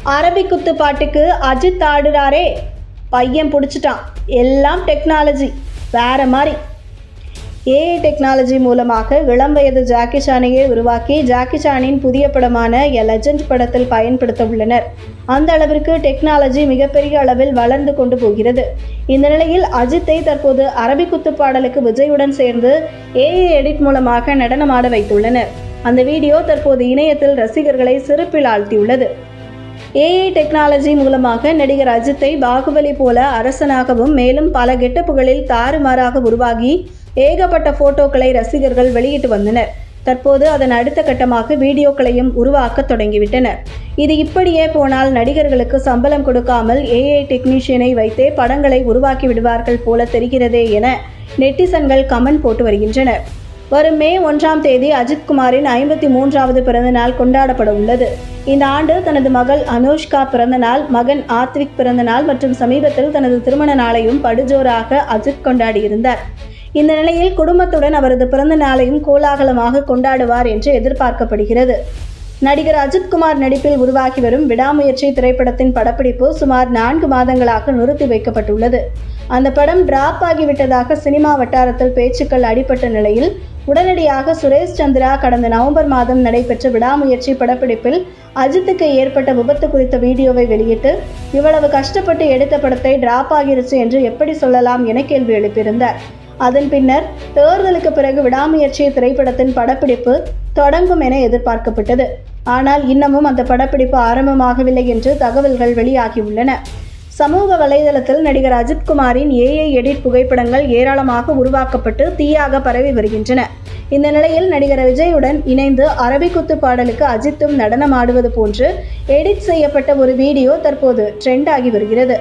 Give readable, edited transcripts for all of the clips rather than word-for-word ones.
அரபிக்குத்து பாட்டுக்கு அஜித் ஆடுறாரே, பையன் பிடிச்சிட்டான். எல்லாம் டெக்னாலஜி வேற மாதிரி. ஏஐ டெக்னாலஜி மூலமாக இளம் வயது ஜாக்கி சானையை உருவாக்கி ஜாக்கி சானின் புதிய படமான எ லெஜண்ட் படத்தில் பயன்படுத்த உள்ளனர். அந்த அளவிற்கு டெக்னாலஜி மிகப்பெரிய அளவில் வளர்ந்து கொண்டு போகிறது. இந்த நிலையில் அஜித்தை தற்போது அரபிக்குத்து பாடலுக்கு விஜயுடன் சேர்ந்து ஏஐ எடிட் மூலமாக நடனமாட வைத்துள்ளனர். அந்த வீடியோ தற்போது இணையத்தில் ரசிகர்களை சிரிப்பில் ஆழ்த்தியுள்ளது. ஏஐ டெக்னாலஜி மூலமாக நடிகர் அஜித்தை பாகுபலி போல அரசனாகவும் மேலும் பல கெட்டப்புகளில் தாறுமாறாக உருவாகி ஏகப்பட்ட போட்டோக்களை ரசிகர்கள் வெளியிட்டு வந்தனர். தற்போது அதன் அடுத்த கட்டமாக வீடியோக்களையும் உருவாக்க தொடங்கிவிட்டனர். இது இப்படியே போனால் நடிகர்களுக்கு சம்பளம் கொடுக்காமல் ஏஐ டெக்னீஷியனை வைத்தே படங்களை உருவாக்கி விடுவார்கள் போல தெரிகிறதே என நெட்டிசன்கள் கமெண்ட் போட்டு வருகின்றனர். வரும் மே 1ஆம் தேதி அஜித்குமாரின் 53வது பிறந்தநாள் கொண்டாடப்பட உள்ளது. இந்த ஆண்டு தனது மகள் அனுஷ்கா பிறந்தநாள், மகன் ஆத்விக் பிறந்தநாள் மற்றும் சமீபத்தில் தனது திருமண நாளையும் படுஜோராக அஜித் கொண்டாடியிருந்தார். இந்த நிலையில் குடும்பத்துடன் அவரது பிறந்த நாளையும் கோலாகலமாக கொண்டாடுவார் என்று எதிர்பார்க்கப்படுகிறது. நடிகர் அஜித்குமார் நடிப்பில் உருவாகி வரும் விடாமுயற்சி திரைப்படத்தின் படப்பிடிப்பு சுமார் 4 மாதங்களாக நிறுத்தி வைக்கப்பட்டுள்ளது. அந்த படம் டிராப் ஆகிவிட்டதாக சினிமா வட்டாரத்தில் பேச்சுக்கள் அடிபட்ட நிலையில் உடனடியாக சுரேஷ் சந்திரா கடந்த நவம்பர் மாதம் நடைபெற்ற விடாமுயற்சி படப்பிடிப்பில் அஜித்துக்கு ஏற்பட்ட விபத்து குறித்த வீடியோவை வெளியிட்டு இவ்வளவு கஷ்டப்பட்டு எடுத்த படத்தை டிராப் ஆகிருச்சு என்று எப்படி சொல்லலாம் என கேள்வி எழுப்பியிருந்தார். அதன் பின்னர் தேர்தலுக்கு பிறகு விடாமுயற்சி திரைப்படத்தின் படப்பிடிப்பு தொடங்கும் என எதிர்பார்க்கப்பட்டது. ஆனால் இன்னமும் அந்த படப்பிடிப்பு ஆரம்பமாகவில்லை என்று தகவல்கள் வெளியாகியுள்ளன. சமூக வலைதளத்தில் நடிகர் அஜித்குமாரின் ஏஐ எடிட் புகைப்படங்கள் ஏராளமாக உருவாக்கப்பட்டு தீயாக பரவி வருகின்றன. இந்த நிலையில் நடிகர் விஜயுடன் இணைந்து அரபிக்குத்து பாடலுக்கு அஜித்தும் நடனமாடுவது போன்று எடிட் செய்யப்பட்ட ஒரு வீடியோ தற்போது ட்ரெண்ட் ஆகி வருகிறது.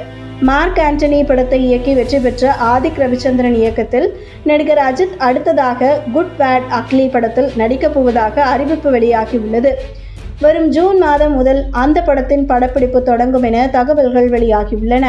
மார்க் ஆண்டனி படத்தை இயக்கி வெற்றி பெற்ற ஆதிக் ரவிச்சந்திரன் இயக்கத்தில் நடிகர் அஜித் அடுத்ததாக குட் பேட் அக்லி படத்தில் நடிக்கப் போவதாக அறிவிப்பு வெளியாகியுள்ளது. வரும் ஜூன் மாதம் முதல் அந்த படத்தின் படப்பிடிப்பு தொடங்கும் என தகவல்கள் வெளியாகியுள்ளன.